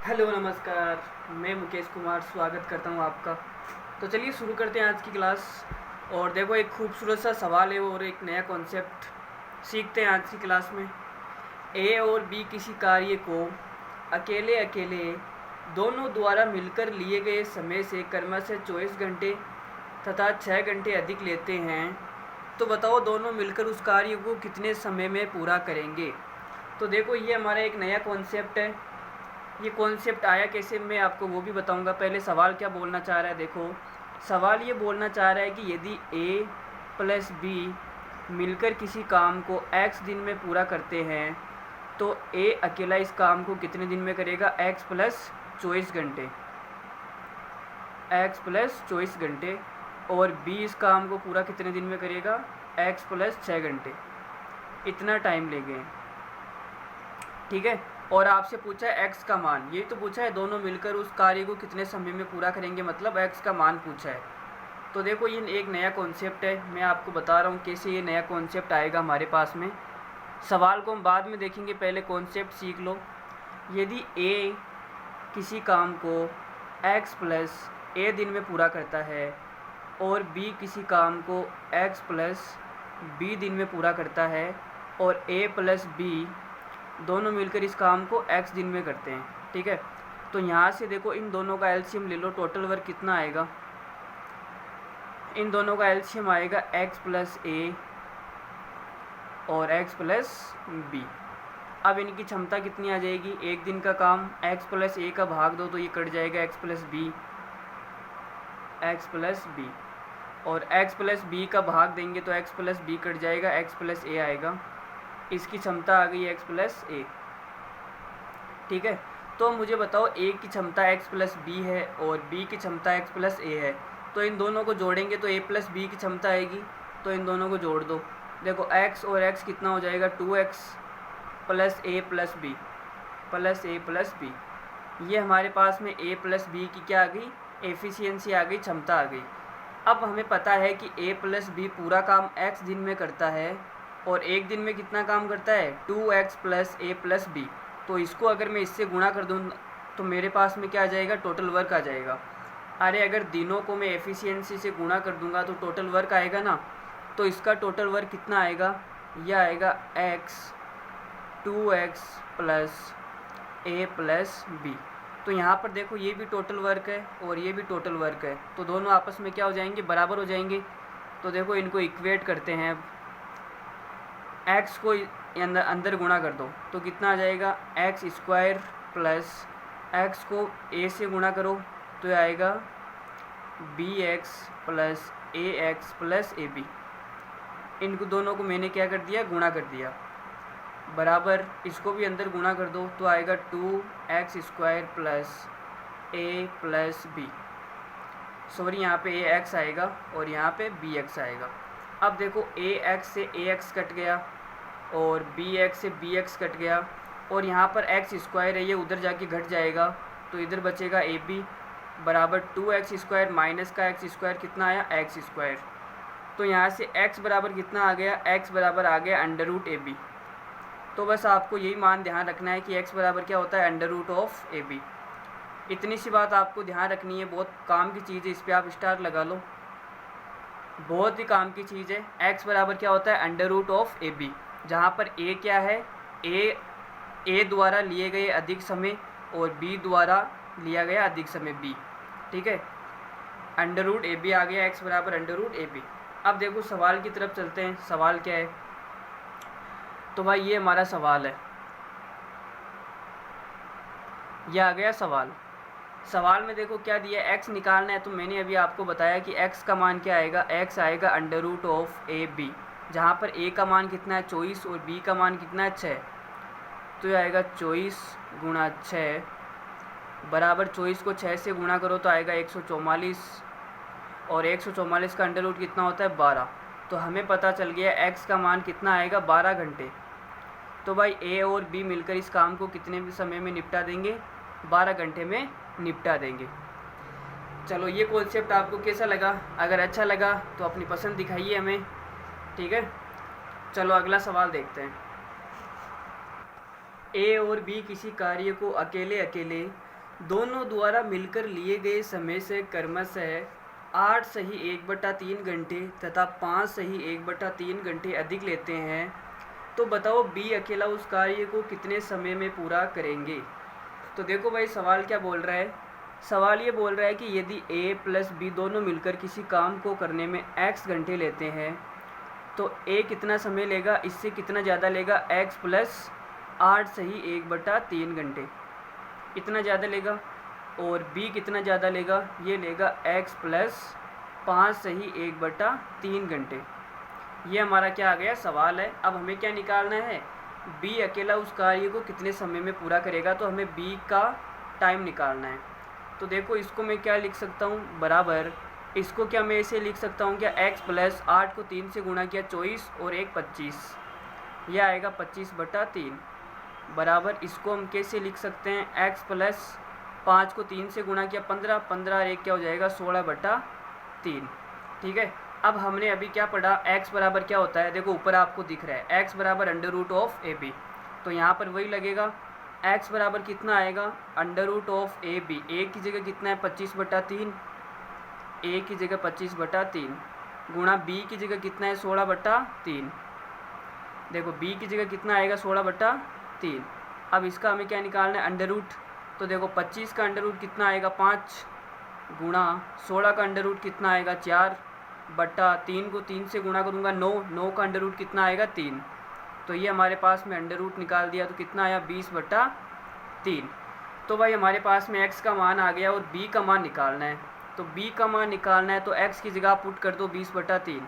Hello नमस्कार। मैं मुकेश कुमार स्वागत करता हूँ आपका। तो चलिए शुरू करते हैं आज की क्लास। और देखो, एक खूबसूरत सा सवाल है और एक नया कॉन्सेप्ट सीखते हैं आज की क्लास में। ए और बी किसी कार्य को अकेले अकेले दोनों द्वारा मिलकर लिए गए समय से क्रमशः 24 घंटे तथा 6 घंटे अधिक लेते हैं, तो बताओ दोनों मिलकर उस कार्य को कितने समय में पूरा करेंगे। तो देखो, ये हमारा एक नया कॉन्सेप्ट है। ये कॉन्सेप्ट आया कैसे, मैं आपको वो भी बताऊंगा। पहले सवाल क्या बोलना चाह रहा है। देखो, सवाल ये बोलना चाह रहा है कि यदि ए प्लस बी मिलकर किसी काम को x दिन में पूरा करते हैं, तो ए अकेला इस काम को कितने दिन में करेगा। x प्लस 24 घंटे, x प्लस 24 घंटे। और b इस काम को पूरा कितने दिन में करेगा, x प्लस 6 घंटे। इतना टाइम ले गए, ठीक है। और आपसे पूछा है x का मान, ये तो पूछा है दोनों मिलकर उस कार्य को कितने समय में पूरा करेंगे, मतलब x का मान पूछा है। तो देखो, ये एक नया कॉन्सेप्ट है, मैं आपको बता रहा हूँ कैसे ये नया कॉन्सेप्ट आएगा हमारे पास में। सवाल को हम बाद में देखेंगे, पहले कॉन्सेप्ट सीख लो। यदि a किसी काम को x प्लस a दिन में पूरा करता है और b किसी काम को x प्लस b दिन में पूरा करता है, और a प्लस b दोनों मिलकर इस काम को x दिन में करते हैं, ठीक है। तो यहाँ से देखो, इन दोनों का एलसीएम ले लो, टोटल वर्क कितना आएगा। इन दोनों का एलसीएम आएगा x प्लस ए और x प्लस बी। अब इनकी क्षमता कितनी आ जाएगी, एक दिन का काम x प्लस ए का भाग दो तो ये कट जाएगा x प्लस बी, और x प्लस बी का भाग देंगे तो x प्लस बी कट जाएगा, x प्लस ए आएगा। इसकी क्षमता आ गई x प्लस ए, ठीक है। तो मुझे बताओ, a की क्षमता x प्लस बी है और b की क्षमता x प्लस ए है, तो इन दोनों को जोड़ेंगे तो a प्लस बी की क्षमता आएगी, तो इन दोनों को जोड़ दो। देखो, x और x कितना हो जाएगा, 2x प्लस ए प्लस बी ये हमारे पास में a प्लस बी की क्या आ गई, एफिशिएंसी आ गई, क्षमता आ गई। अब हमें पता है कि a प्लस बी पूरा काम x दिन में करता है और एक दिन में कितना काम करता है, 2x प्लस ए प्लस बी। तो इसको अगर मैं इससे गुणा कर दूँ तो मेरे पास में क्या आ जाएगा, टोटल वर्क आ जाएगा। अरे अगर दिनों को मैं एफिशिएंसी से गुणा कर दूंगा तो टोटल वर्क आएगा ना। तो इसका टोटल वर्क कितना आएगा, यह आएगा x 2x प्लस ए प्लस बी। तो यहाँ पर देखो, ये भी टोटल वर्क है और ये भी टोटल वर्क है, तो दोनों आपस में क्या हो जाएंगे, बराबर हो जाएंगे। तो देखो, इनको इक्वेट करते हैं। x को अंदर गुणा कर दो तो कितना आ जाएगा, x स्क्वायर प्लस x को a से गुणा करो तो आएगा bx plus ax plus ab। इनको दोनों को मैंने क्या कर दिया, गुणा कर दिया, बराबर इसको भी अंदर गुणा कर दो तो आएगा 2x square plus a plus b। Sorry, यहाँ पे ax आएगा और यहाँ पे bx आएगा। अब देखो, ax से ax कट गया और bx से bx कट गया, और यहाँ पर x स्क्वायर है, ये उधर जाके घट जाएगा तो इधर बचेगा ab बराबर 2x स्क्वायर माइनस का x स्क्वायर कितना आया, x स्क्वायर। तो यहाँ से x बराबर कितना आ गया, x बराबर आ गया अंडर रूट ए बी। तो बस आपको यही मान ध्यान रखना है कि x बराबर क्या होता है, under root of A B. इतनी सी बात आपको ध्यान रखनी है, बहुत काम की चीज़ है, इस पर आप स्टार लगा लो, बहुत ही काम की चीज़ है। x बराबर क्या होता है, under root of A B, जहाँ पर a क्या है, a द्वारा लिए गए अधिक समय और b द्वारा लिया गया अधिक समय b, ठीक है। अंडर रूट ए बी आ गया, x बराबर अंडर रूट ए बी। अब देखो, सवाल की तरफ चलते हैं। सवाल क्या है, तो भाई ये हमारा सवाल है, यह आ गया सवाल। सवाल में देखो क्या दिया, x निकालना है। तो मैंने अभी आपको बताया कि x का मान क्या आएगा, x आएगा under root of A B, जहाँ पर a का मान कितना है 24 और b का मान कितना है 6। तो ये आएगा 24 गुणा 6 बराबर 24 को 6 से गुणा करो तो आएगा 144, और 144 का अंडर रूट कितना होता है, 12। तो हमें पता चल गया x का मान कितना आएगा, 12 घंटे। तो भाई a और b मिलकर इस काम को कितने भी समय में निपटा देंगे, 12 घंटे में निपटा देंगे। चलो, ये कॉन्सेप्ट आपको कैसा लगा, अगर अच्छा लगा तो अपनी पसंद दिखाइए हमें, ठीक है। चलो अगला सवाल देखते हैं। ए और बी किसी कार्य को अकेले अकेले दोनों द्वारा मिलकर लिए गए समय से क्रमशः 8 सही 1/3 घंटे तथा 5 सही 1/3 घंटे अधिक लेते हैं, तो बताओ बी अकेला उस कार्य को कितने समय में पूरा करेंगे। तो देखो भाई सवाल क्या बोल रहा है, सवाल ये बोल रहा है कि यदि ए प्लस बी दोनों मिलकर किसी काम को करने में x घंटे लेते हैं तो ए कितना समय लेगा, इससे कितना ज़्यादा लेगा, x प्लस 8 सही 1/3 घंटे इतना ज़्यादा लेगा, और b कितना ज़्यादा लेगा, ये लेगा x प्लस 5 सही 1/3 घंटे। ये हमारा क्या आ गया, सवाल है। अब हमें क्या निकालना है, b अकेला उस कार्य को कितने समय में पूरा करेगा, तो हमें b का टाइम निकालना है। तो देखो इसको मैं क्या लिख सकता हूँ, बराबर इसको क्या मैं ऐसे लिख सकता हूँ क्या, x प्लस 8 को 3 से गुणा किया 24 और 1 25, यह आएगा 25/3, बराबर इसको हम कैसे लिख सकते हैं, x प्लस 5 को 3 से गुणा किया 15, 15 और 1 क्या हो जाएगा 16/3। ठीक है, अब हमने अभी क्या पढ़ा, x बराबर क्या होता है, देखो ऊपर आपको दिख रहा है x बराबर √AB, तो यहाँ पर वही लगेगा, x बराबर कितना आएगा √AB, a की जगह कितना है 25/3, a की जगह 25/3 गुणा b की जगह कितना है 16/3, देखो b की जगह कितना आएगा 16/3। अब इसका हमें क्या निकालना है, अंडर रूट, तो देखो 25 का अंडर रूट कितना आएगा 5 गुणा 16 का अंडर रूट कितना आएगा 4/3 को 3 से गुणा करूँगा 9, 9 का अंडर रूट कितना आएगा 3, तो ये हमारे पास में अंडर रूट निकाल दिया तो कितना आया 20/3। तो भाई हमारे पास में x का मान आ गया और b का मान निकालना है, तो b का मान निकालना है तो x की जगह पुट कर दो 20/3,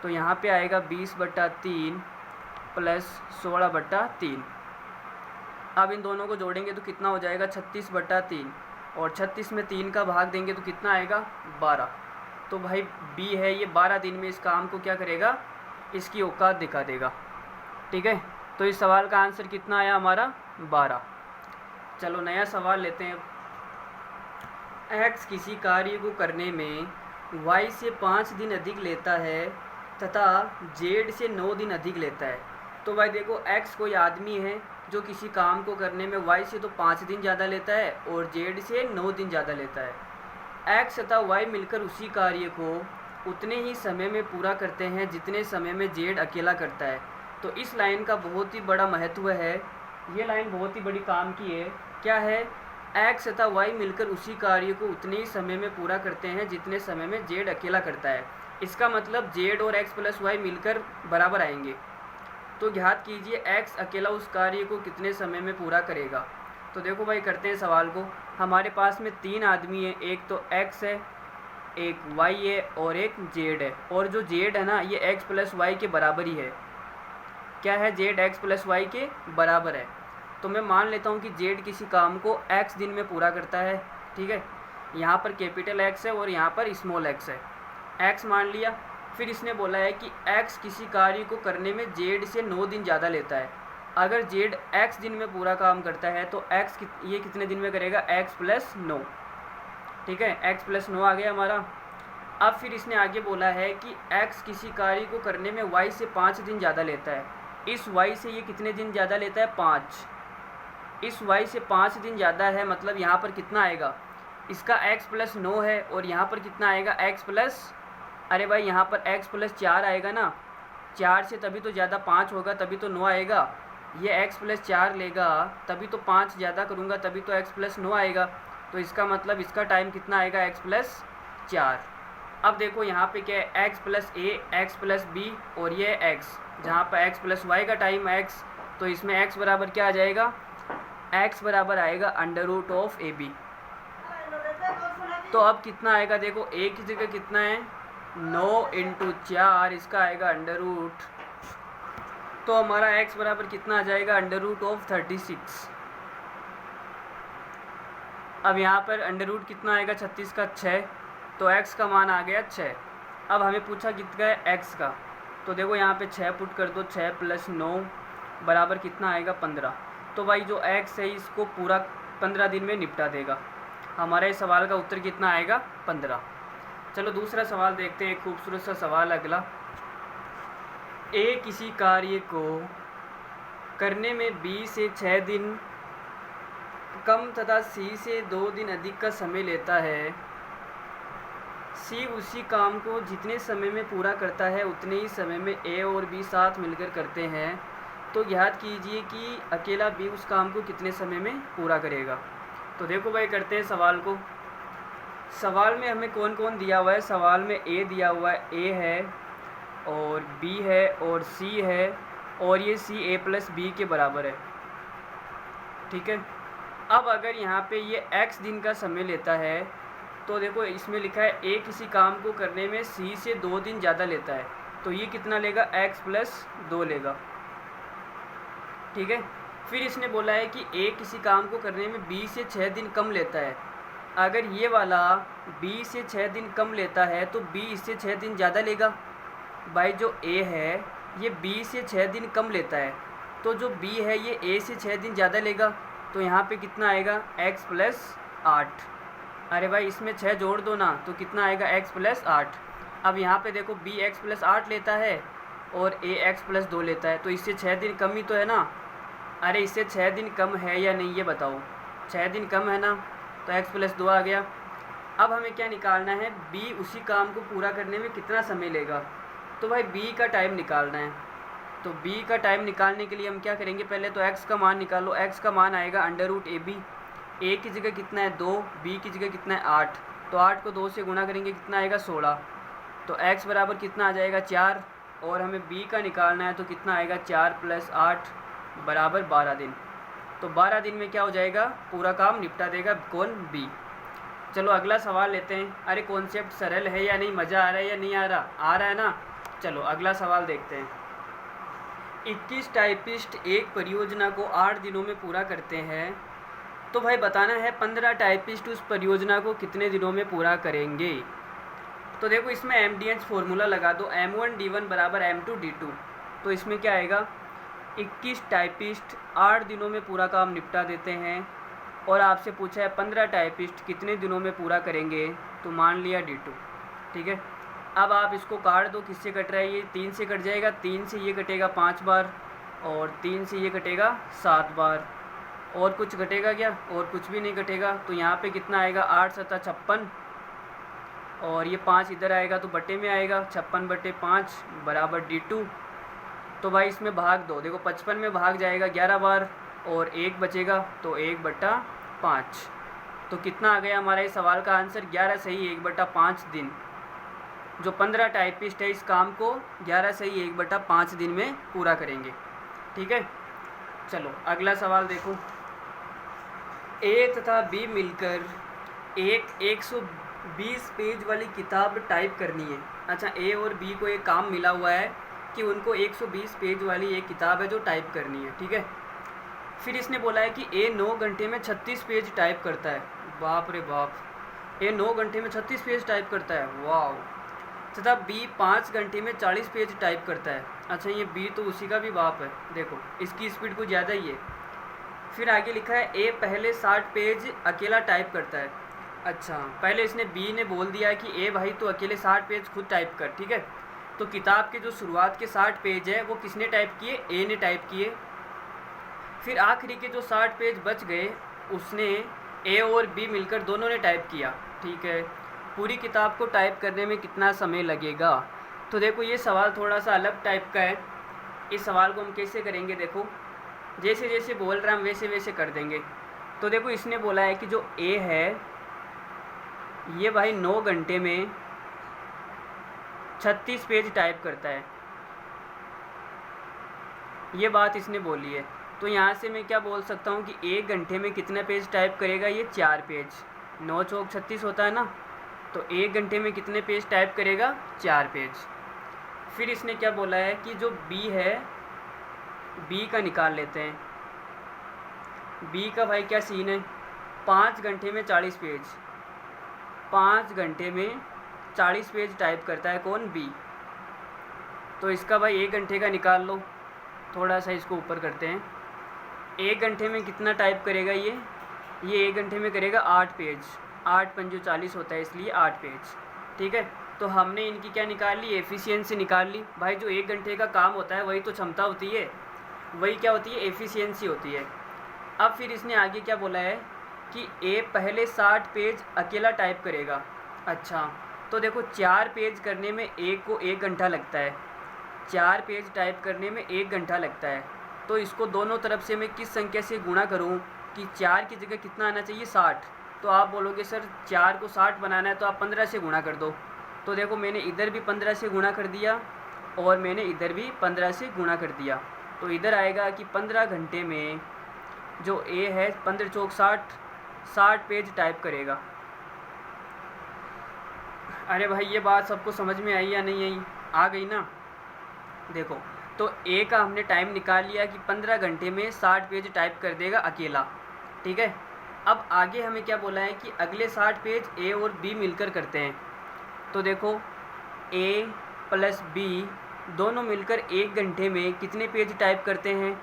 तो यहाँ पे आएगा 20/3 प्लस 16/3। अब इन दोनों को जोड़ेंगे तो कितना हो जाएगा 36/3, और 36 में 3 का भाग देंगे तो कितना आएगा 12। तो भाई b है ये 12 दिन में इस काम को क्या करेगा, इसकी औकात दिखा देगा। ठीक है, तो इस सवाल का आंसर कितना आया हमारा 12। चलो नया सवाल लेते हैं। x किसी कार्य को करने में y से 5 दिन अधिक लेता है तथा z से 9 दिन अधिक लेता है। तो भाई देखो x कोई आदमी है जो किसी काम को करने में y से तो 5 दिन ज़्यादा लेता है और z से 9 दिन ज़्यादा लेता है। x तथा y मिलकर उसी कार्य को उतने ही समय में पूरा करते हैं जितने समय में z अकेला करता है। तो इस लाइन का बहुत ही बड़ा महत्व है, ये लाइन बहुत ही बड़ी काम की है। क्या है, x तथा y मिलकर उसी कार्य को उतने ही समय में पूरा करते हैं जितने समय में z अकेला करता है। इसका मतलब z और x प्लस y मिलकर बराबर आएंगे। तो ज्ञात कीजिए x अकेला उस कार्य को कितने समय में पूरा करेगा। तो देखो भाई करते हैं सवाल को। हमारे पास में 3 आदमी हैं, एक तो x है, एक y है और एक z है, और जो z है ना ये x प्लस y के बराबर ही है। क्या है, z x प्लस y के बराबर है। तो मैं मान लेता हूँ कि z किसी काम को x दिन में पूरा करता है। ठीक है, यहाँ पर कैपिटल X है और यहाँ पर स्मॉल x है, x मान लिया। फिर इसने बोला है कि x किसी कार्य को करने में z से 9 दिन ज़्यादा लेता है। अगर z x दिन में पूरा काम करता है तो x ये कितने दिन में करेगा, x प्लस 9। ठीक है, x प्लस 9 आ गया हमारा। अब फिर इसने आगे बोला है कि x किसी कार्य को करने में y से 5 दिन ज़्यादा लेता है। इस y से ये कितने दिन ज़्यादा लेता है, 5। इस y से 5 दिन ज़्यादा है, मतलब यहाँ पर कितना आएगा, इसका x प्लस 9 है और यहाँ पर कितना आएगा x प्लस, अरे भाई यहाँ पर x प्लस 4 आएगा ना, 4 से तभी तो ज़्यादा 5 होगा, तभी तो 9 आएगा। ये x प्लस 4 लेगा तभी तो 5 ज़्यादा करूँगा तभी तो x प्लस 9 आएगा। तो इसका मतलब इसका टाइम कितना आएगा, x प्लस 4। अब देखो यहाँ पे क्या है, x plus a, x plus b और ये x, जहाँ पर x प्लस y का टाइम है x, तो इसमें x बराबर क्या आ जाएगा, x बराबर आएगा √AB। तो अब कितना आएगा, देखो a की जगह कितना है 9 × 4, इसका आएगा अंडर रूट, तो हमारा x बराबर कितना आ जाएगा √36। अब यहाँ पर अंडर रूट कितना आएगा 36 का 6, तो x का मान आ गया 6। अब हमें पूछा कितना है x का, तो देखो यहाँ पे 6 पुट कर दो, 6 प्लस 9 बराबर कितना आएगा 15। तो भाई जो x है इसको पूरा 15 दिन में निपटा देगा। हमारा इस सवाल का उत्तर कितना आएगा, 15। चलो दूसरा सवाल देखते हैं, एक खूबसूरत सा सवाल अगला। a किसी कार्य को करने में b से 6 दिन कम तथा सी से 2 दिन अधिक का समय लेता है, सी उसी काम को जितने समय में पूरा करता है उतने ही समय में ए और बी साथ मिलकर करते हैं, तो याद कीजिए कि अकेला बी उस काम को कितने समय में पूरा करेगा। तो देखो भाई करते हैं सवाल को। सवाल में हमें कौन कौन दिया हुआ है। सवाल में ए दिया हुआ है, ए है और बी है और सी है, और ये सी ए प्लस बी के बराबर है। ठीक है। अब अगर यहाँ पे ये x दिन का समय लेता है, तो देखो इसमें लिखा है ए किसी काम को करने में सी से 2 दिन ज़्यादा लेता है, तो ये कितना लेगा, x प्लस 2 लेगा। ठीक है। फिर इसने बोला है कि ए किसी काम को करने में b से 6 दिन कम लेता है। अगर ये वाला b से 6 दिन कम लेता है तो b इससे 6 दिन ज़्यादा लेगा। भाई जो a है ये b से 6 दिन कम लेता है, तो जो b है ये a से 6 दिन ज़्यादा लेगा। तो यहाँ पे कितना आएगा, x प्लस 8। अरे भाई इसमें 6 जोड़ दो ना, तो कितना आएगा, x प्लस 8। अब यहाँ पे देखो b x प्लस 8 लेता है और a x प्लस 2 लेता है, तो इससे 6 दिन कम ही तो है ना। अरे इससे 6 दिन कम है या नहीं ये बताओ। 6 दिन कम है ना, तो x प्लस 2 आ गया। अब हमें क्या निकालना है, b उसी काम को पूरा करने में कितना समय लेगा। तो भाई b का टाइम निकालना है। तो b का टाइम निकालने के लिए हम क्या करेंगे, पहले तो x का मान निकालो। x का मान आएगा √ab। a की जगह कितना है 2, b की जगह कितना है 8, तो 8 को 2 से गुणा करेंगे कितना आएगा 16। तो x बराबर कितना आ जाएगा 4, और हमें b का निकालना है तो कितना आएगा 4 प्लस 8 बराबर 12 दिन। तो 12 दिन में क्या हो जाएगा, पूरा काम निपटा देगा कौन, b। चलो अगला सवाल लेते हैं। अरे कॉन्सेप्ट सरल है या नहीं, मज़ा आ रहा है या नहीं आ रहा है ना। चलो अगला सवाल देखते हैं। 21 टाइपिस्ट एक परियोजना को 8 दिनों में पूरा करते हैं, तो भाई बताना है 15 टाइपिस्ट उस परियोजना को कितने दिनों में पूरा करेंगे। तो देखो इसमें MDH फॉर्मूला लगा दो, M1D1 बराबर M2D2। तो इसमें क्या आएगा, 21 टाइपिस्ट 8 दिनों में पूरा काम निपटा देते हैं, और आपसे पूछा है 15 टाइपिस्ट कितने दिनों में पूरा करेंगे, तो मान लिया D2। ठीक है। अब आप इसको काट दो, किससे कट रहा है ये, 3 से कट जाएगा। 3 से ये कटेगा 5 बार, और 3 से ये कटेगा 7 बार, और कुछ घटेगा क्या, और कुछ भी नहीं घटेगा। तो यहाँ पे कितना आएगा, 8 7 56, और ये 5 इधर आएगा तो बटे में आएगा, 56/5 बराबर D2। तो भाई इसमें भाग दो, देखो 55 में भाग जाएगा 11 बार, और 1 बचेगा तो 1/5। तो कितना आ गया हमारा इस सवाल का आंसर, 11 सही 1/5 दिन। जो 15 टाइपिस्ट है इस काम को 11 सही 1/5 दिन में पूरा करेंगे। ठीक है। चलो अगला सवाल देखो। ए तथा बी मिलकर एक 120 पेज वाली किताब टाइप करनी है। अच्छा, ए और बी को एक काम मिला हुआ है कि उनको 120 पेज वाली एक किताब है जो टाइप करनी है। ठीक है। फिर इसने बोला है कि ए 9 घंटे में 36 पेज टाइप करता है। बाप रे बाप, ए 9 घंटे में 36 पेज टाइप करता है, वाह। तथा बी 5 घंटे में 40 पेज टाइप करता है। अच्छा, ये बी तो उसी का भी बाप है, देखो इसकी स्पीड कुछ ज़्यादा ही है। फिर आगे लिखा है ए पहले 60 पेज अकेला टाइप करता है। अच्छा, पहले इसने बी ने बोल दिया कि ए भाई तो अकेले 60 पेज खुद टाइप कर। ठीक है। तो किताब के जो शुरुआत के 60 पेज है वो किसने टाइप किए, ए ने टाइप किए। फिर आखिरी के जो 60 पेज बच गए उसने ए और बी मिलकर दोनों ने टाइप किया। ठीक है। पूरी किताब को टाइप करने में कितना समय लगेगा। तो देखो ये सवाल थोड़ा सा अलग टाइप का है। इस सवाल को हम कैसे करेंगे, देखो जैसे जैसे बोल रहा हम वैसे वैसे कर देंगे। तो देखो इसने बोला है कि जो ए है ये भाई 9 घंटे में 36 पेज टाइप करता है, ये बात इसने बोली है। तो यहाँ से मैं क्या बोल सकता हूँ कि 1 घंटे में कितने पेज टाइप करेगा, ये 4 पेज। 9 चौक 36 होता है ना, तो 1 घंटे में कितने पेज टाइप करेगा, 4 पेज। फिर इसने क्या बोला है कि जो बी है, बी का निकाल लेते हैं। बी का भाई क्या सीन है, 5 घंटे में 40 पेज, 5 घंटे में 40 पेज टाइप करता है कौन, बी। तो इसका भाई 1 घंटे का निकाल लो, थोड़ा सा इसको ऊपर करते हैं। 1 घंटे में कितना टाइप करेगा ये 1 घंटे में करेगा 8 पेज। 8 पंजो 40 होता है, इसलिए 8 पेज। ठीक है। तो हमने इनकी क्या निकाल ली, एफिशिएंसी निकाल ली। भाई जो 1 घंटे का काम होता है वही तो क्षमता होती है, वही क्या होती है, एफिशिएंसी होती है। अब फिर इसने आगे क्या बोला है कि ए पहले 60 पेज अकेला टाइप करेगा। अच्छा, तो देखो 4 पेज करने में ए को 1 घंटा लगता है, 4 पेज टाइप करने में 1 घंटा लगता है। तो इसको दोनों तरफ से मैं किस संख्या से गुणा करूं कि 4 की जगह कितना आना चाहिए 60। तो आप बोलोगे सर 4 को 60 बनाना है तो आप 15 से गुणा कर दो। तो देखो मैंने इधर भी 15 से गुणा कर दिया और मैंने इधर भी 15 से गुणा कर दिया। तो इधर आएगा कि 15 घंटे में जो ए है 15 चौक 60 पेज टाइप करेगा। अरे भाई ये बात सबको समझ में आई या नहीं आई? आ गई ना? देखो तो ए का हमने टाइम निकाल लिया कि 15 घंटे में 60 पेज टाइप कर देगा अकेला। ठीक है, अब आगे हमें क्या बोला है कि अगले 60 पेज ए और बी मिलकर करते हैं। तो देखो ए प्लस बी दोनों मिलकर 1 घंटे में कितने पेज टाइप करते हैं?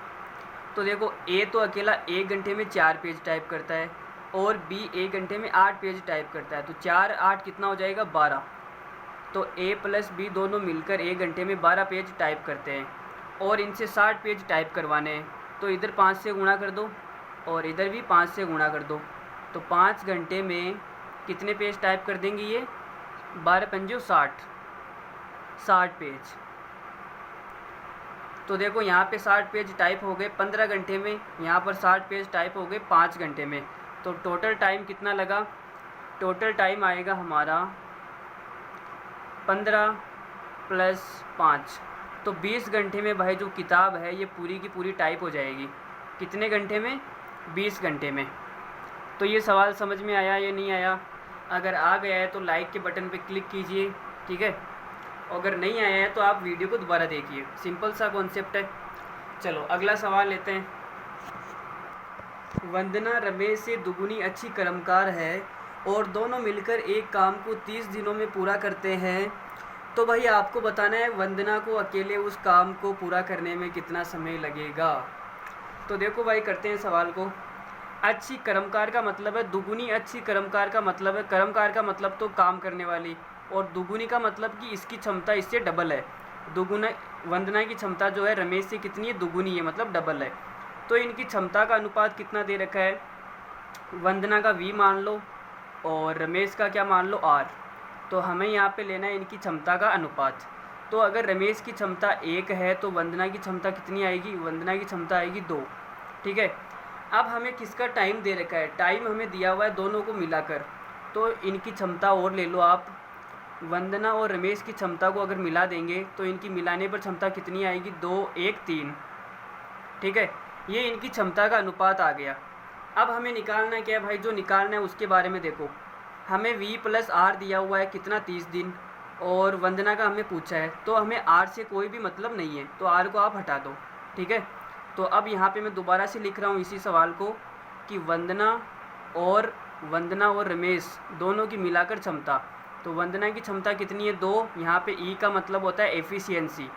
तो देखो ए तो अकेला 1 घंटे में 4 पेज टाइप करता है और बी 1 घंटे में 8 पेज टाइप करता है। तो 4 8 कितना हो जाएगा 12। तो ए प्लस बी दोनों मिलकर 1 घंटे में 12 पेज टाइप करते हैं और इनसे 60 पेज टाइप करवाने हैं। तो इधर 5 से गुणा कर दो और इधर भी 5 से गुणा कर दो। तो 5 घंटे में कितने पेज टाइप कर देंगे ये? 12 पंजे 60 पेज। तो देखो यहाँ पे 60 पेज टाइप हो गए 15 घंटे में, यहाँ पर 60 पेज टाइप हो गए 5 घंटे में। तो टोटल टाइम कितना लगा? टोटल टाइम आएगा हमारा 15 प्लस 5। तो 20 घंटे में भाई जो किताब है ये पूरी की पूरी टाइप हो जाएगी। कितने घंटे में? 20 घंटे में। तो ये सवाल समझ में आया या नहीं आया? अगर आ गया है तो लाइक के बटन पे क्लिक कीजिए, ठीक है। अगर नहीं आया है तो आप वीडियो को दोबारा देखिए, सिंपल सा कॉन्सेप्ट है। चलो अगला सवाल लेते हैं। वंदना रमेश से दुगुनी अच्छी कर्मकार है और दोनों मिलकर एक काम को 30 दिनों में पूरा करते हैं। तो भाई आपको बताना है वंदना को अकेले उस काम को पूरा करने में कितना समय लगेगा। तो देखो भाई करते हैं सवाल को। अच्छी कर्मकार का मतलब है दुगुनी अच्छी कर्मकार का मतलब है, कर्मकार का मतलब तो काम करने वाली, और दुगुनी का मतलब कि इसकी क्षमता इससे डबल है। दुगुना वंदना की क्षमता जो है रमेश से कितनी है? दुगुनी है, मतलब डबल है। तो इनकी क्षमता का अनुपात कितना दे रखा है? वंदना का v मान लो और रमेश का क्या मान लो r। तो हमें यहाँ पे लेना है इनकी क्षमता का अनुपात। तो अगर रमेश की क्षमता 1 है तो वंदना की क्षमता कितनी आएगी? वंदना की क्षमता आएगी 2। ठीक है, अब हमें किसका टाइम दे रखा है? टाइम हमें दिया हुआ है दोनों को मिलाकर। तो इनकी क्षमता और ले लो आप। वंदना और रमेश की क्षमता को अगर मिला देंगे तो इनकी मिलाने पर क्षमता कितनी आएगी? 2 1 3। ठीक है, ये इनकी क्षमता का अनुपात आ गया। अब हमें निकालना क्या है भाई? जो निकालना है उसके बारे में देखो। हमें v प्लस r दिया हुआ है कितना? 30 दिन, और वंदना का हमें पूछा है। तो हमें r से कोई भी मतलब नहीं है, तो r को आप हटा दो। ठीक है, तो अब यहाँ पे मैं दोबारा से लिख रहा हूँ इसी सवाल को कि वंदना और रमेश दोनों की मिलाकर क्षमता। तो वंदना की क्षमता कितनी है? 2। यहाँ पे ई का मतलब होता है एफिशिएंसी,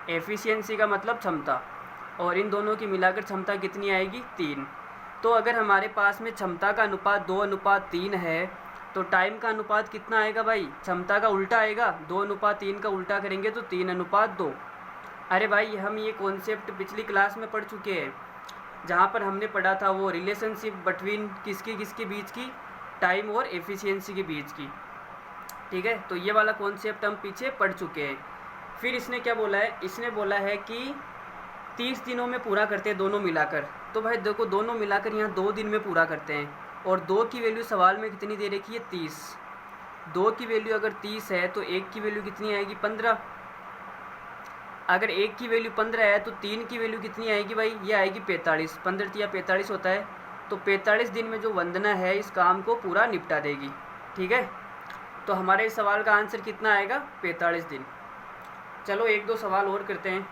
एफिशिएंसी का मतलब क्षमता, और इन दोनों की मिलाकर क्षमता कितनी आएगी? 3। तो अगर हमारे पास में क्षमता का अनुपात 2:3 है तो टाइम का अनुपात कितना आएगा भाई? क्षमता का उल्टा आएगा। 2:3 का उल्टा करेंगे तो 3:2। अरे भाई हम ये कॉन्सेप्ट पिछली क्लास में पढ़ चुके हैं, जहाँ पर हमने पढ़ा था वो रिलेशनशिप बिटवीन किसके बीच की? टाइम और एफिशिएंसी के बीच की। ठीक है, तो ये वाला कॉन्सेप्ट हम पीछे पढ़ चुके हैं। फिर इसने क्या बोला है? इसने बोला है कि 30 दिनों में पूरा करते हैं दोनों मिलाकर। तो भाई देखो दोनों मिलाकर यहाँ 2 दिन में पूरा करते हैं, और 2 की वैल्यू सवाल में कितनी दे रखी है? 30। 2 की वैल्यू अगर 30 है तो 1 की वैल्यू कितनी आएगी? 15। अगर 1 की वैल्यू 15 है तो 3 की वैल्यू कितनी आएगी भाई? ये आएगी 45। 15 या 45 होता है। तो 45 दिन में जो वंदना है इस काम को पूरा निपटा देगी। ठीक है, तो हमारे इस सवाल का आंसर कितना आएगा? 45 दिन। चलो 1-2 सवाल और करते हैं।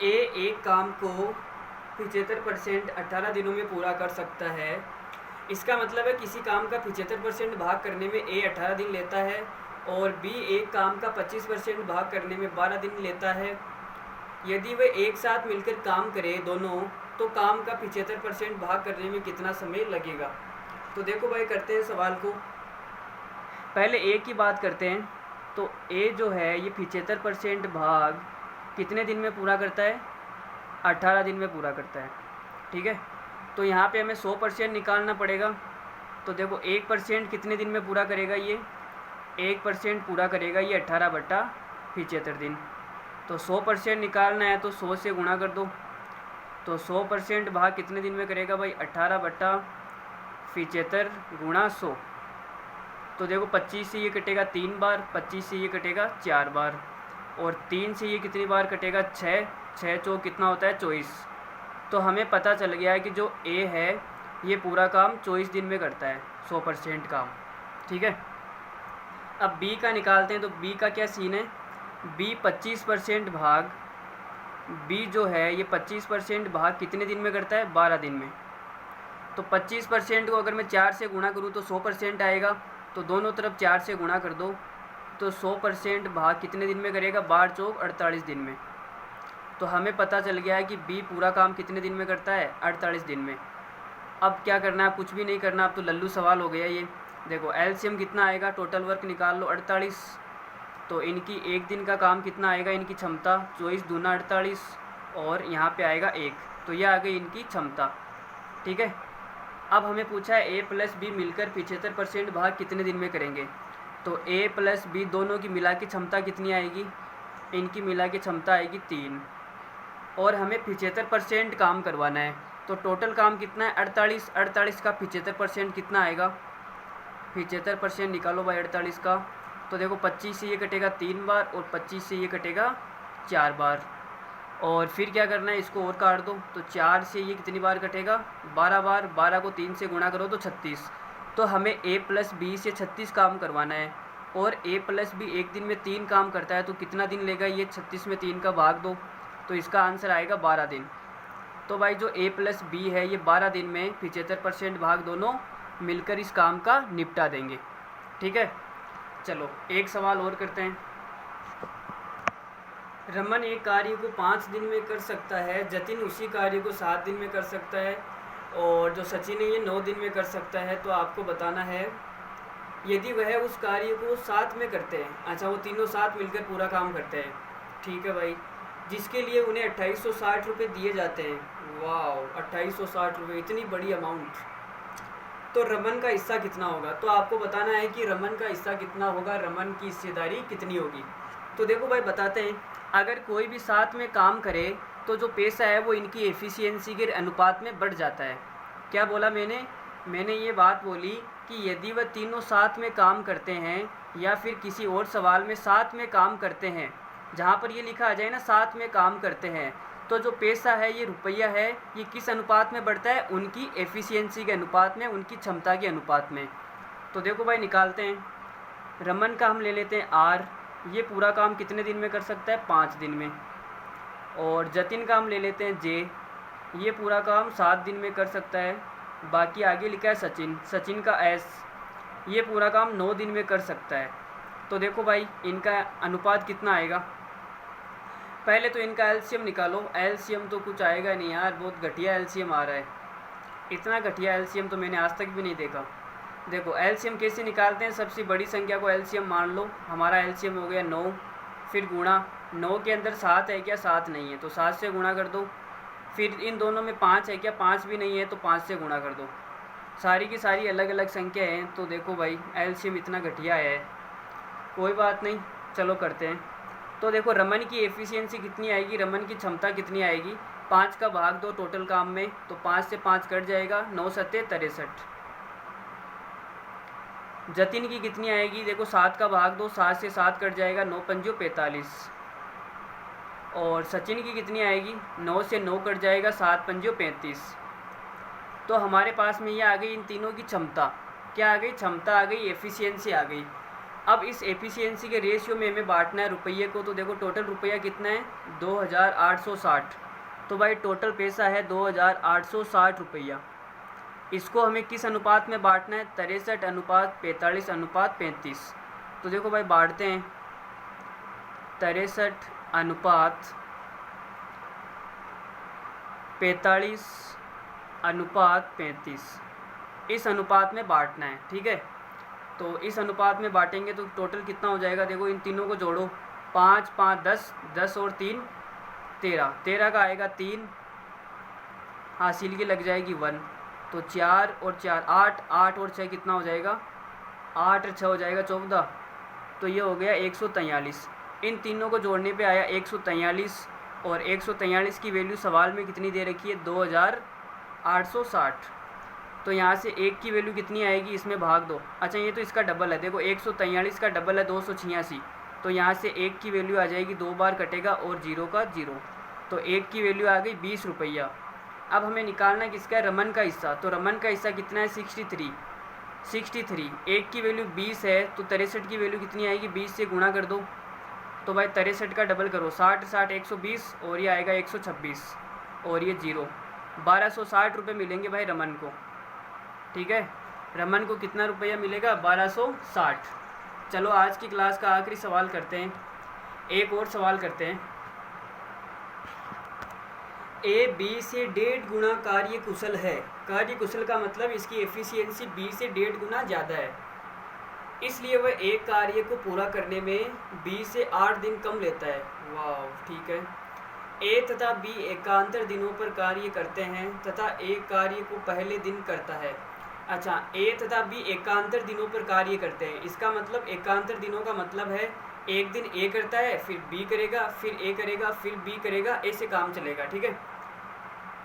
ए एक काम को 75% 18 दिनों में पूरा कर सकता है। इसका मतलब है किसी काम का 75% भाग करने में ए 18 दिन लेता है, और बी एक काम का 25% भाग करने में 12 दिन लेता है। यदि वे एक साथ मिलकर काम करें दोनों, तो काम का 75% भाग करने में कितना समय लगेगा? तो देखो भाई करते हैं सवाल को। पहले ए की बात करते हैं। तो ए जो है ये 75% भाग कितने दिन में पूरा करता है? 18 दिन में पूरा करता है। ठीक है, तो यहाँ पे हमें 100% निकालना पड़ेगा। तो देखो 1% कितने दिन में पूरा करेगा ये, 1% पूरा करेगा ये 18/75 दिन। तो 100% निकालना है तो 100 से गुणा कर दो। तो 100% भाग कितने दिन में करेगा भाई, 18/75 गुणा 100। तो देखो 25 से ये कटेगा 3 बार, 25 से ये कटेगा 4 बार, और 3 से ये कितनी बार कटेगा, 6, 6 चौक कितना होता है 24। तो हमें पता चल गया है कि जो ए है ये पूरा काम 24 दिन में करता है, 100% काम। ठीक है, अब बी का निकालते हैं। तो बी का क्या सीन है, बी 25% भाग, बी जो है ये 25% भाग कितने दिन में करता है, 12 दिन में। तो 25% को अगर मैं 4 से गुणा करूँ तो 100% आएगा। तो दोनों तरफ 4 से गुणा कर दो। तो 100% भाग कितने दिन में करेगा, 12 चौक 48 दिन में। तो हमें पता चल गया है कि बी पूरा काम कितने दिन में करता है, 48 दिन में। अब क्या करना है, कुछ भी नहीं करना, अब तो लल्लू सवाल हो गया ये। देखो एलसीएम कितना आएगा, टोटल वर्क निकाल लो 48। तो इनकी एक दिन का काम कितना आएगा, इनकी क्षमता 24 दूना 48, और यहाँ पे आएगा 1। तो यह आ गई इनकी क्षमता। ठीक है, अब हमें पूछा है ए प्लस बी मिलकर 75% भाग कितने दिन में करेंगे। तो ए प्लस बी दोनों की मिला की क्षमता कितनी आएगी, इनकी मिला की क्षमता आएगी 3, और हमें 75% काम करवाना है। तो टोटल काम कितना है, 48, 48 का 75% कितना आएगा, 75% निकालो भाई 48 का। तो देखो 25 से ये कटेगा 3 बार, और 25 से ये कटेगा 4 बार, और फिर क्या करना है, इसको और काट दो। तो 4 से ये कितनी बार कटेगा, 12 बार, 12 को 3 से गुणा करो तो 36। तो हमें ए प्लस बी से 36 काम करवाना है, और ए प्लस बी एक दिन में 3 काम करता है। तो कितना दिन लेगा ये, 36 में 3 का भाग दो। तो इसका आंसर आएगा 12 दिन। तो भाई जो ए प्लस बी है ये 12 दिन में 75% भाग दोनों मिलकर इस काम का निपटा देंगे। ठीक है, चलो एक सवाल और करते हैं। रमन एक कार्य को 5 दिन में कर सकता है, जतिन उसी कार्य को 7 दिन में कर सकता है, और जो सचिन है ये 9 दिन में कर सकता है। तो आपको बताना है यदि वह उस कार्य को साथ में करते हैं। अच्छा, वो तीनों साथ मिलकर पूरा काम करते हैं। ठीक है भाई, जिसके लिए उन्हें 2860 रुपये दिए जाते हैं। वाह, 2860 रुपये, इतनी बड़ी अमाउंट। तो रमन का हिस्सा कितना होगा, तो आपको बताना है कि रमन का हिस्सा कितना होगा, रमन की हिस्सेदारी कितनी होगी। तो देखो भाई बताते हैं, अगर कोई भी साथ में काम करे तो जो पैसा है वो इनकी एफिशिएंसी के अनुपात में बढ़ जाता है। क्या बोला मैंने ये बात बोली कि यदि वह तीनों साथ में काम करते हैं, या फिर किसी और सवाल में साथ में काम करते हैं, जहाँ पर ये लिखा आ जाए ना साथ में काम करते हैं, तो जो पैसा है ये रुपया है, ये किस अनुपात में बढ़ता है, उनकी एफिशिएंसी के अनुपात में, उनकी क्षमता के अनुपात में। तो देखो भाई निकालते हैं। रमन का हम ले लेते हैं आर, ये पूरा काम कितने दिन में कर सकता है, 5 दिन में। और जतिन का हम ले लेते हैं जे, ये पूरा काम 7 दिन में कर सकता है। बाकी आगे लिखा है सचिन, सचिन का एस, ये पूरा काम 9 दिन में कर सकता है। तो देखो भाई इनका अनुपात कितना आएगा, पहले तो इनका एलसीएम निकालो। एलसीएम तो कुछ आएगा नहीं यार, बहुत घटिया एलसीएम आ रहा है। इतना घटिया एलसीएम तो मैंने आज तक भी नहीं देखा। देखो एलसीएम कैसे निकालते हैं, सबसे बड़ी संख्या को एलसीएम मान लो। हमारा एलसीएम हो गया 9, फिर गुणा, 9 के अंदर 7 है क्या, 7 नहीं है तो 7 से गुणा कर दो। फिर इन दोनों में 5 है क्या, 5 भी नहीं है तो 5 से गुणा कर दो। सारी की सारी अलग अलग संख्या हैं। तो देखो भाई एलसीएम इतना घटिया है, कोई बात नहीं, चलो करते हैं। तो देखो रमन की एफिशिएंसी कितनी आएगी, रमन की क्षमता कितनी आएगी, 5 का भाग दो टोटल काम में, तो 5 से 5 कट जाएगा, 9 सत्ते 63। जतिन की कितनी आएगी, देखो 7 का भाग दो, 7 से 7 कट जाएगा, 9 पंजो 45। और सचिन की कितनी आएगी, 9 से 9 कट जाएगा, 7 पंजो 35। तो हमारे पास में ये आ गई इन तीनों की क्षमता। क्या आ गई, क्षमता आ गई, एफिशिएंसी आ गई। अब इस एफिशिएंसी के रेशियो में हमें बांटना है रुपये को। तो देखो टोटल रुपया कितना है, 2860। तो भाई टोटल पैसा है 2860 रुपया। इसको हमें किस अनुपात में बांटना है, 63:45:35। तो देखो भाई बांटते हैं, 63:45:35 इस अनुपात में बांटना है। ठीक है, तो इस अनुपात में बांटेंगे तो टोटल कितना हो जाएगा, देखो इन तीनों को जोड़ो, 5 5 10, 10 और 3 13, 13 का आएगा 3, हासिल की लग जाएगी 1, तो 4 और 4 8, 8 और 6 कितना हो जाएगा, 8 और 6 हो जाएगा 14, तो ये हो गया 143। इन तीनों को जोड़ने पे आया 143, और 143 की वैल्यू सवाल में कितनी दे रखी है, 2860। तो यहाँ से एक की वैल्यू कितनी आएगी, इसमें भाग दो। अच्छा ये तो इसका डबल है, देखो 143 का डबल है 286, तो यहाँ से एक की वैल्यू आ जाएगी, 2 बार कटेगा और 0 का 0, तो एक की वैल्यू आ गई 20 रुपया। अब हमें निकालना किसका है, रमन का हिस्सा। तो रमन का हिस्सा कितना है, 63। एक की वैल्यू 20 है, तो 63 की वैल्यू कितनी आएगी, 20 से गुणा कर दो। तो भाई 63 का डबल करो, 60 60 120, और ये आएगा 126, और ये 0, 1260 रुपये मिलेंगे भाई रमन को। ठीक है, रमन को कितना रुपया मिलेगा, 1260। चलो आज की क्लास का आखिरी सवाल करते हैं, एक और सवाल करते हैं। ए बी से 1.5 गुना कार्य कुशल है। कार्य कुशल का मतलब इसकी एफिशिएंसी बी से 1.5 गुना ज़्यादा है, इसलिए वह एक कार्य को पूरा करने में बी से 8 दिन कम लेता है। वाह, ठीक है। ए तथा बी एकांतर दिनों पर कार्य करते हैं तथा एक कार्य को पहले दिन करता है। अच्छा, ए तथा बी एकांतर दिनों पर कार्य करते हैं, इसका मतलब एकांतर दिनों का मतलब है एक दिन ए करता है, फिर बी करेगा, फिर ए करेगा, फिर बी करेगा, ऐसे काम चलेगा। ठीक है,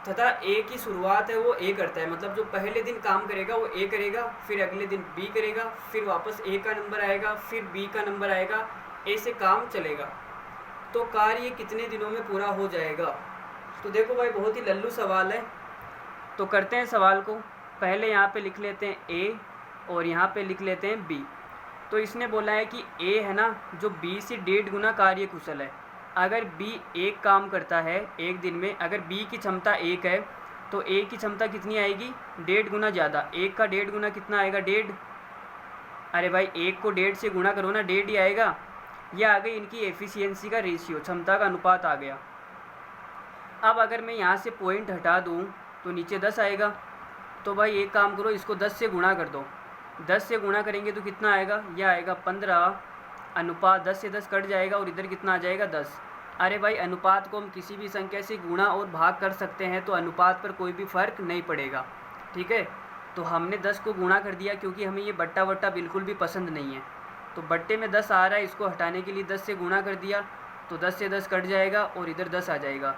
तथा ए की शुरुआत है वो ए करता है, मतलब जो पहले दिन काम करेगा वो ए करेगा, फिर अगले दिन बी करेगा, फिर वापस ए का नंबर आएगा, फिर बी का नंबर आएगा, ऐसे काम चलेगा। तो कार्य कितने दिनों में पूरा हो जाएगा। तो देखो भाई बहुत ही लल्लू सवाल है, तो करते हैं सवाल को। पहले यहाँ पे लिख लेते हैं ए और यहाँ पे लिख लेते हैं बी। तो इसने बोला है कि ए है ना, जो बी से 1.5 गुना कार्य कुशल है। अगर बी एक काम करता है एक दिन में, अगर बी की क्षमता 1 है तो ए की क्षमता कितनी आएगी, 1.5 गुना ज़्यादा। 1 का 1.5 गुना कितना आएगा, 1.5। अरे भाई 1 को 1.5 से गुणा करो ना, 1.5 ही आएगा। यह आ गई इनकी एफिशिएंसी का रेशियो, क्षमता का अनुपात आ गया। अब अगर मैं यहाँ से पॉइंट हटा दूँ तो नीचे 10 आएगा। तो भाई एक काम करो, इसको 10 से गुणा कर दो। 10 से गुणा करेंगे तो कितना आएगा, यह आएगा 15, अनुपात 10 से 10 कट जाएगा और इधर कितना आ जाएगा, 10। अरे भाई अनुपात को हम किसी भी संख्या से गुणा और भाग कर सकते हैं, तो अनुपात पर कोई भी फ़र्क नहीं पड़ेगा। ठीक है, तो हमने 10 को गुणा कर दिया क्योंकि हमें ये बट्टा वट्टा बिल्कुल भी पसंद नहीं है। तो बट्टे में 10 आ रहा है, इसको हटाने के लिए 10 से गुणा कर दिया, तो 10 से 10 कट जाएगा और इधर 10 आ जाएगा।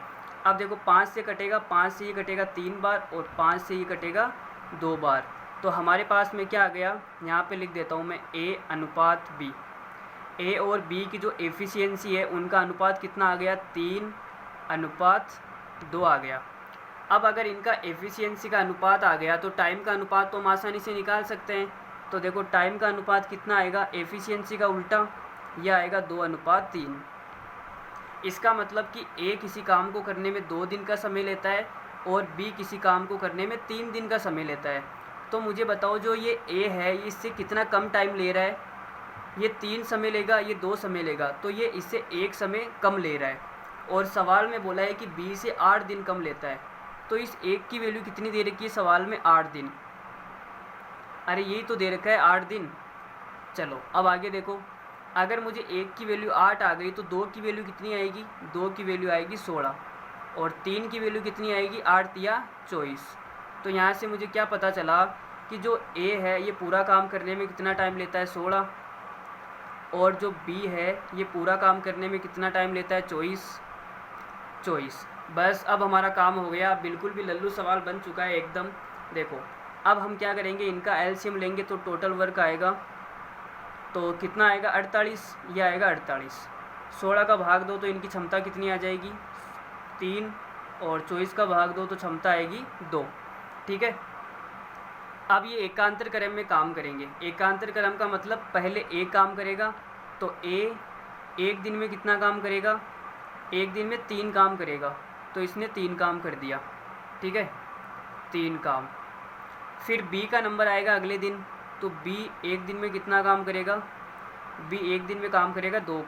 अब देखो 5 से कटेगा, 5 से ये कटेगा 3 बार और 5 से ये कटेगा 2 बार। तो हमारे पास में क्या आ गया, यहाँ पे लिख देता हूँ मैं ए अनुपात बी। ए और बी की जो एफिशिएंसी है उनका अनुपात कितना आ गया, 3:2 आ गया। अब अगर इनका एफिशिएंसी का अनुपात आ गया तो टाइम का अनुपात तो हम आसानी से निकाल सकते हैं। तो देखो टाइम का अनुपात कितना आएगा, एफिशिएंसी का उल्टा, यह आएगा 2:3। इसका मतलब कि ए किसी काम को करने में 2 दिन का समय लेता है और बी किसी काम को करने में 3 दिन का समय लेता है। तो मुझे बताओ जो ये ए है ये इससे कितना कम टाइम ले रहा है, ये 3 समय लेगा, ये 2 समय लेगा, तो ये इससे 1 समय कम ले रहा है। और सवाल में बोला है कि बी से 8 दिन कम लेता है, तो इस एक की वैल्यू कितनी दे रखी है सवाल में, 8 दिन। अरे यही तो दे रखा है 8 दिन। चलो अब आगे देखो, अगर मुझे 1 की वैल्यू 8 आ गई तो 2 की वैल्यू कितनी आएगी, 2 की वैल्यू आएगी 16, और 3 की वैल्यू कितनी आएगी, 8 या 24। तो यहाँ से मुझे क्या पता चला कि जो ए है ये पूरा काम करने में कितना टाइम लेता है, 16, और जो बी है ये पूरा काम करने में कितना टाइम लेता है, 24। बस अब हमारा काम हो गया, बिल्कुल भी लल्लू सवाल बन चुका है एकदम। देखो अब हम क्या करेंगे, इनका एलसीएम लेंगे तो टोटल वर्क आएगा, तो कितना आएगा, 48, ये आएगा 48। 16 का भाग दो तो इनकी क्षमता कितनी आ जाएगी, 3, और 24 का भाग दो तो क्षमता आएगी 2। ठीक है, अब ये एकांतर क्रम में काम करेंगे। एकांतर क्रम का मतलब पहले ए काम करेगा, तो ए एक दिन में कितना काम करेगा, एक दिन में 3 काम करेगा, तो इसने 3 काम कर दिया। ठीक है, 3 काम। फिर बी का नंबर आएगा अगले दिन, तो बी एक दिन में कितना काम करेगा, बी एक दिन में काम करेगा 2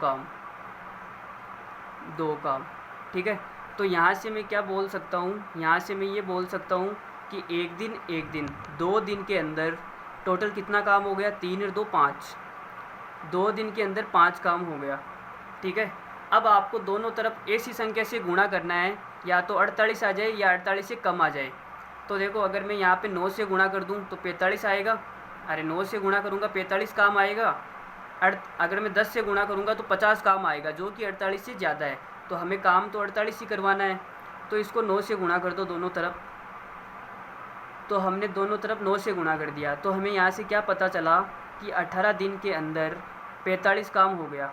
काम। ठीक है, तो यहाँ से मैं क्या बोल सकता हूँ, यहाँ से मैं ये बोल सकता हूँ कि एक दिन 2 दिन के अंदर टोटल कितना काम हो गया, 3 और 2 5, 2 दिन के अंदर 5 काम हो गया। ठीक है, अब आपको दोनों तरफ ऐसी संख्या से गुणा करना है या तो 48 आ जाए या 48 से कम आ जाए। तो देखो अगर मैं यहाँ पे 9 से गुणा कर दूँ तो 45 आएगा। अरे 9 से गुणा करूँगा 45 काम आएगा। अगर मैं 10 से गुणा करूँगा तो 50 काम आएगा, जो कि 48 से ज़्यादा है। तो हमें काम तो 48 ही करवाना है, तो इसको 9 से गुणा कर दो दोनों तरफ। तो हमने दोनों तरफ 9 से गुणा कर दिया। तो हमें यहाँ से क्या पता चला कि 18 दिन के अंदर 45 काम हो गया।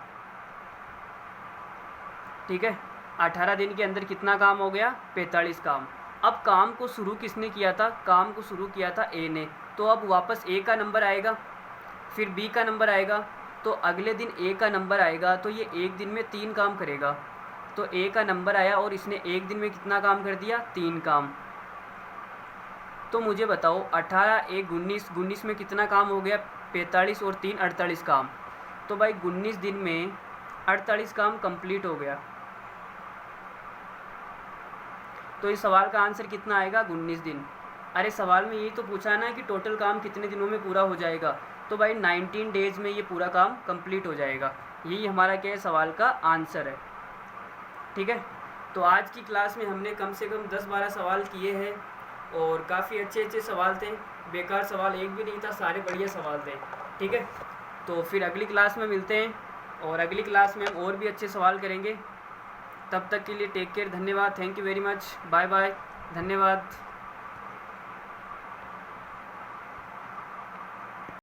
ठीक है, 18 दिन के अंदर कितना काम हो गया? 45 काम। अब काम को शुरू किसने किया था? काम को शुरू किया था ए ने। तो अब वापस ए का नंबर आएगा, फिर बी का नंबर आएगा। तो अगले दिन ए का नंबर आएगा, तो ये एक दिन में 3 काम करेगा। तो ए का नंबर आया और इसने एक दिन में कितना काम कर दिया? 3 काम। तो मुझे बताओ 18 एक 19, 19 में कितना काम हो गया? 45 और 3 48 काम। तो भाई 19 दिन में 48 काम कंप्लीट हो गया। तो इस सवाल का आंसर कितना आएगा? 19 दिन। अरे सवाल में यही तो पूछा है ना कि टोटल काम कितने दिनों में पूरा हो जाएगा। तो भाई 19 डेज़ में ये पूरा काम कंप्लीट हो जाएगा। यही हमारा क्या है? सवाल का आंसर है। ठीक है, तो आज की क्लास में हमने कम से कम 10-12 सवाल किए हैं और काफ़ी अच्छे अच्छे सवाल थे। बेकार सवाल एक भी नहीं था, सारे बढ़िया सवाल थे। ठीक है, तो फिर अगली क्लास में मिलते हैं और अगली क्लास में हम और भी अच्छे सवाल करेंगे। तब तक के लिए टेक केयर, धन्यवाद, thank you very much, bye bye, धन्यवाद।